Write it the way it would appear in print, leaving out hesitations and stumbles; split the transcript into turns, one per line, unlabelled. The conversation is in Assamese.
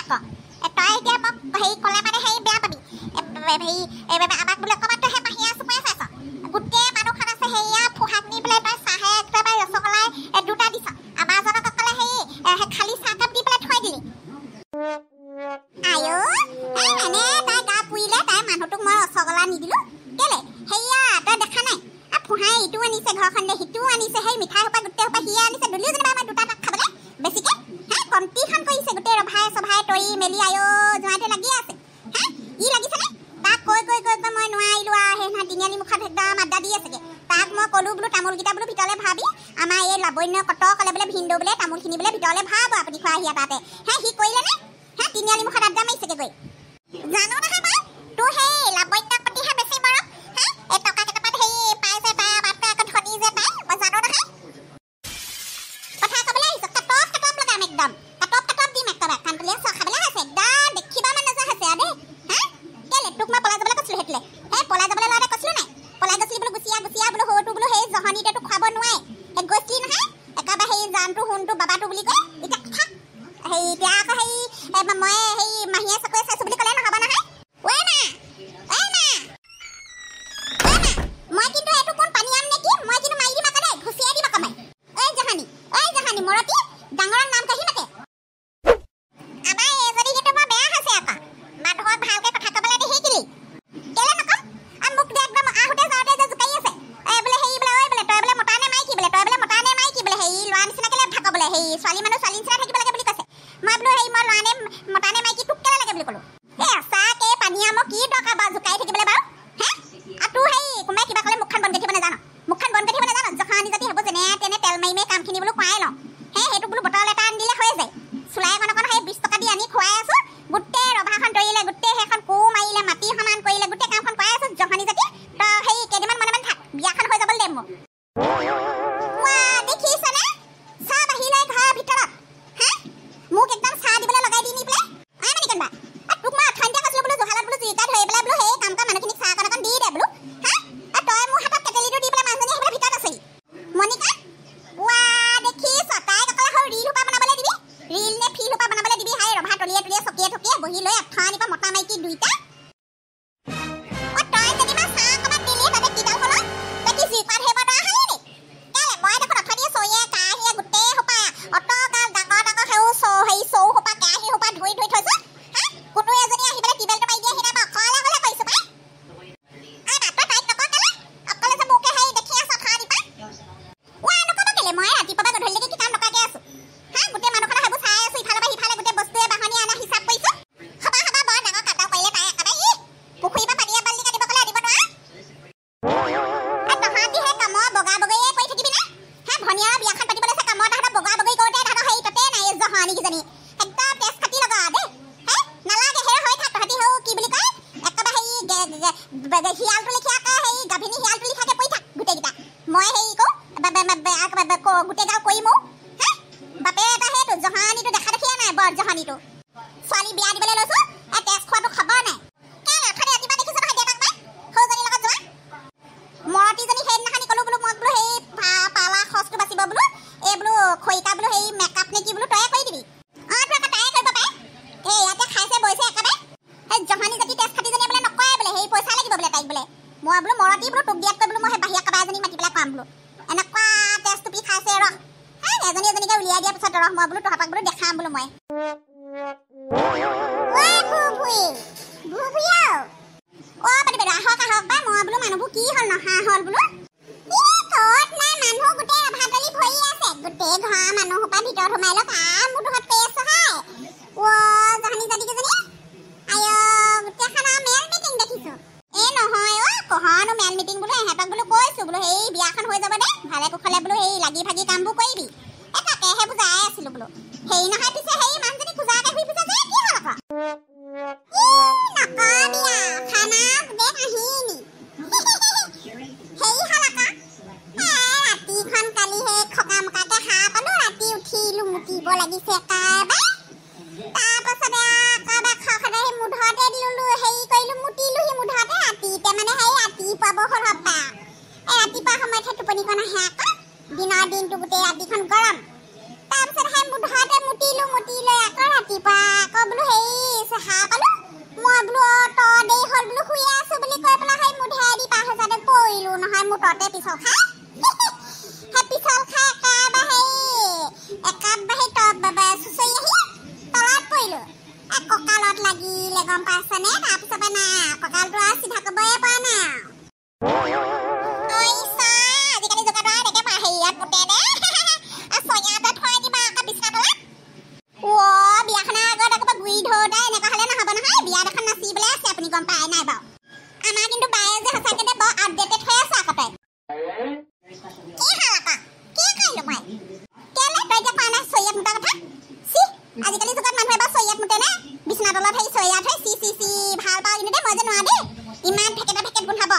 আকৌ তই এতিয়া মোক হেৰি ক'লে মানে হেৰি বেয়া পাবি হেৰি আমাক বোলে অকণমান তই সেই মাহীয়ে চুপাই চাইছ গোটেই মানুহখন আছে সেয়া ফুহাক নি পেলাই তই চাহে একেবাৰে ৰসগোল্লাই দুটা দিছ আমাৰজনক অকলে হেৰি খালী চাহকাপ দি পেলাই থৈ দিলি আয়ো মানে তাই গা পুৰিলে তাই মানুহটোক মই ৰসগোল্লা নিদিলোঁ কেলে সেয়া তই দেখা নাই ফুহাই ইটো আনিছে ঘৰখনলৈ সিটোও আনিছে সেই মিঠাই সোপা গোটেই সোপা সিয়ে আনিছে দুলিও যেনিবা আমাৰ দুটা তাক খাবলৈ বেছিকে কমটিখন কৰিছে গোটেই ৰভাই চভাই তৰি মেলি আয়ো জোঁৱাইটো লাগি আছে ই লাগিছেনে তাক কৈ মই নোৱাৰিলোঁ আৰু সেইদিনা তিনিআলি মুখত একদম আড্ডা দি আছেগৈ তাক মই ক'লোঁ বোলো তামোলকেইটা বোলো ভিতৰলৈ ভাবি আমাৰ এই লাৱণ্য কত ক'লে বোলে ভিনদেউ বোলে তামোলখিনি বোলে ভিতৰলৈ ভাব আপুনি খোৱা আহিয়া তাতে সি কৰিলেনে তিনিআলি মুখত আড্ডা মাৰিছেগৈ গৈ জানো নহয় মই তোৰ সেই লাৱণ্যক প্ৰতিহে বেছি মৰম এই টকা কেইটামান হেৰি পাইছে তাই আমাতকৈ আকৌ ধনী যে তাই মই জানো নহয় কথা ক'বলৈ আহিছোঁ কাটপ লগাম একদম কাটপ দিম একেবাৰে কাণতলীয়া চাহ খাবলৈ আছে একদম দেখিবা মানে নোযোৱা হৈছে আৰু দেই কেলে তোক মই পলাই যাবলৈ কৈছিলোঁ সেইটোলৈ পলাই যাবলৈ লওঁতে কৈছিলোঁ নাই পলাই গৈছিলি বোলো গুচিয়া বোলো সৰুটো বোলো সেই জহনীতে তোক খুৱাব নোৱাৰে গৈছিলি নহয় একেবাৰে সেই জানটো সোণটো বাবাটো বুলি কয় এতিয়া থাক সেই এতিয়া আকৌ সেই মই সেই মাহীয়ে চকুৱে চাইছোঁ বুলি ক'লে নহ'ব নহয় মই কিন্তু এইটো কোন পানী আম নেকি মই কিন্তু মাৰি দিম আকৌ দেই ঘুচিয়াই দিম আকৌ মই ঐ জাহানী মৰতি ডাঙৰৰ নাম কাঢ়ি মাতে আমাৰ এইজনী কিন্তু মই বেয়া হৈছে আকৌ মানুহক ভালকৈ কথা ক'বলৈ নিশিকিলি কেলে নকম মোক একদম আহোঁতে যাওঁতে যে জোকাৰি আছে বোলে হেৰি বোলে ঐ বোলে তই বোলে মতা নে মাইকী বোলে তই বোলে মতা নে মাইকী বোলে হেৰি ল'ৰা নিচিনা কেলে থাক বোলে হেৰি ছোৱালী মানুহ ছোৱালী নিচিনা থাকিব লাগে বুলি কৈছে মই বোলো হেৰি মই ল'ৰা নে মতা নে মাইকী তোক কেলে লাগে বুলি ক'লোঁ চাকে পানী আমক কি দৰকাৰ বাৰু জোকাৰি থাকিবলৈ বাৰু আৰু তোৰ হেৰি কোনোবাই কিবা ক'লে মুখখন বন্ধ কৰি থাকিব নাজানো জখানি যদি হ'ব যেনে তেনে তেল মাৰি কামখিনি বোলো খুৱাই লওঁ সেইটো বোলো বটল এটা আনি দিলে হৈ যায় চুলাই অকণ সেই 20 টকা দি আনি খুৱাই আছোঁ গোটেই ৰভাখন তৰিলে গোটেই সেইখন কোৰ মাৰিলে মাটি সমান কৰিলে গোটেই কামখন খুৱাই আছোঁ জখানি জাতি তই সেই কেইদিনমান মনে থাক বিয়াখন হৈ যাবলৈ দে মোক দেখিছনে চাহ বাহিলে ঘৰৰ ভিতৰত মোক একদম চাহ দিবলৈ লগাই দি নি পেলাই মানে কেনিবা তোক মই অথনিতে কৈছিলোঁ বোলো জহালত বোলো জুইকা ধৰি পেলাই বোলো সেই কাম কৰা মানুহখিনিক চাহ অকণ দি দে বোলো তই মোৰ হাতত কেটেলিটো দি পেলাই মানুহজনী সেইবিলাক ভিতৰত আছেহি মনিকা দেখিছ তাইক অকলে সৰু ৰিল সোপা বনাবলৈ দিবি ৰিল নে ফিল সোপা বনাবলৈ দিবি ৰভা তলিয়ে চকিয়ে বহি লৈ আঠনিৰ পৰা মতা মাইকী দুইটা তই যেনিবা চাহ অকণমান দিলি তাতে কিডাল হ'ল তই কি জুইপাত হেৰিব নোৱাৰা হলি নি কেলে মই দেখোন অথনিয়ে চৰিয়ে কাঁহীয়ে গোটেই সোপা ডাঙৰ হেৰি চৌ সোপা কেৰাহী সোপা ধুই থৈছোঁ কোনো এজনী আহি পেলাই টিবেলটো মাৰি দিয়াহি নাই মই অকলে কৰিছোঁ পাই তই তাইক নকওঁ কেলে অকলে যে মোকে হেৰি দেখি আছ অথনিৰ পৰা নক'ব কেলে মই ৰাতিপুৱা গধূলিলৈকে কি কাম নকৰাকৈ আছোঁ গোটেই মানুহখনে সেইবোৰ চাই আছোঁ ইফালৰ পৰা সিফালে গোটেই বস্তুৱে বাহনি আনা হিচাপ কৰিছোঁ বৰ ডাঙৰ কাটা কৰিলে তাই একেবাৰে পুখুৰীৰ পৰা পানী এবাল্টি কাটিব ক'লে আনিব নোৱাৰা তহঁতি সেই কামৰ বগা বগৰীয়ে কৰি থাকিবি নে ভনীয়াৰ বিয়াখন পাতিব লৈছে কামৰ তাহাঁতৰ বগা বগৰী কৰোঁতে তাহাঁতৰ হেৰি তাতে নাই জহনীকেইজনী একদম তেজ খাটি লগা দেই নালাগে সেই হৈ থাক তহঁতি সেই কি বুলি কয় একেবাৰে হেৰি শিয়ালটো লিখিয়াকৈ হেৰি গাভিনী শিয়ালটো লিখাকৈ পৰি থাক গোটেইকেইটা মই হেৰি কওঁ গোটেই গাঁও কৰিমো বাপে এটা সেইটো জহানীটো দেখা দেখিয়ে নাই বৰ জহানীটো ছোৱালী বিয়া দিবলৈ লৈছোঁ তেজ খোৱাটো খবৰ নাই অথনি ৰাতিপুৱা দেখিছোঁ নহয় দেউতাক পাই সৰুজনীৰ লগত যোৱা মৰতিজনী সেইদিনাখনি ক'লোঁ বোলো মই বোলো সেই পালা খৰচটো বাচিব বোলো এই বোলো খৰিকা বোলো সেই মেকআপ নে কি বোলো তয়ে কৰি দিবি তোৰ আকৌ তায়ে কৰিব পাৰে ইয়াতে খাইছে বৈছে একেবাৰে সেই জহানী জাতি তেজ খাটিজনীয়ে বোলে নকৰে বোলে সেই পইচা লাগিব বোলে তাইক বোলে মই বোলো মৰতি বোলো তোক দিয়াতকৈ বোলো মই সেই বাহিৰা কাবা এজনীক মাতি পেলাই খুৱাম বোলো এনেকুৱা তেজ টুপি খাইছে এজনীকে উলিয়াই দিয়াৰ পিছত মই বোলো তহঁতক বোলো দেখাম বোলো মই আহক পাই মই বোলো মানুহবোৰ কি হ'ল নহা হ'ল বোলো মানুহ গোটেই ৰভাতলি ভৰি আছে গোটেই ঘৰৰ মানুহ সোপা ভিতৰত সোমাই লওক মোৰ তহঁত কৈ আছো জহানী জাতিকেইজনী গোটেইখন মেল মিটিং দেখিছোঁ নহয় কহনো মেল মিটিং বোলো এহেঁতক বোলো কৈছোঁ বোলো সেই বিয়াখন হৈ যাব দে ভালে কুশলে বোলো সেই লাগি ভাগি কামবোৰ কৰিবি তাকেহে বুজাই আছিলোঁ বোলো হেৰি নহয় পিছে সেই মানুহজনী খোজাকৈ শুই পিছে যে কি হ'ল আকৌ ৰাতিখন কালি সেই খকা মকাকৈ সাৰ পালোঁ ৰাতি উঠিলোঁ মুতিব লাগিছে তাৰপাছতে একেবাৰে সেই মুধতে দিলোঁ হেৰি কৰিলোঁ মুতিলোঁ সি মুধতে ৰাতিতে মানে সেই ৰাতিপুৱা হ'ল হবা ৰাতিপুৱা সময়তহে টোপনিখন আহে আকৌ দিনৰ দিনটো গোটেই ৰাতিখন গৰম তাৰপিছত সেই মুধতে মুতি লৈ আকৌ ৰাতিপুৱা আকৌ বোলো সেই আছে হা পালো মই বোলো ত দেই হল বোলো শুই আছো বুলি কৈ পেলা হাই মুধে দি পাহ যাতে পৰিলো নহয় মুটতে পিছল খা হে পিছল খা একাবা হেই টপ বাবা সুচই আহি তলত পৰিলো কঁকালত লাগিলে গম পাইছনে তাৰপিছত না কঁকালটো চিধা কৰিবই পৰা নাই ঐছা আজিকালি জোগাটো দেখে পা হেৰিয়াত পুতে দে ছয়াতে থৈ দিবা আকৌ বিছনা তলত বিয়াখনৰ আগত আকৌ গুৰি ধৰোঁতে এনেকুৱা হ'লে নহ'ব নহয় বিয়া এখন নাচিবলৈ আছে আপুনি গম পাই নাই বাৰু আমাৰ কিন্তু বায়ে যে সঁচাকৈ দে বৰ আপডেটেড হৈ আছে আকৌ তই কি হ'ল আকৌ কি কৰিলোঁ মই কেলে তই এতিয়া কোৱা নাই ছয়াত মুটা কথা আজিকালি যুগত মানুহে এবাৰ ছয়াত মুতে নে বিছনা তলত সেই ছয়াত হৈ চি ভাল পাওঁ কিন্তু দেই মই যে নোৱাৰা দেই ইমান ফেকেটা ফেকেট গোন্ধাব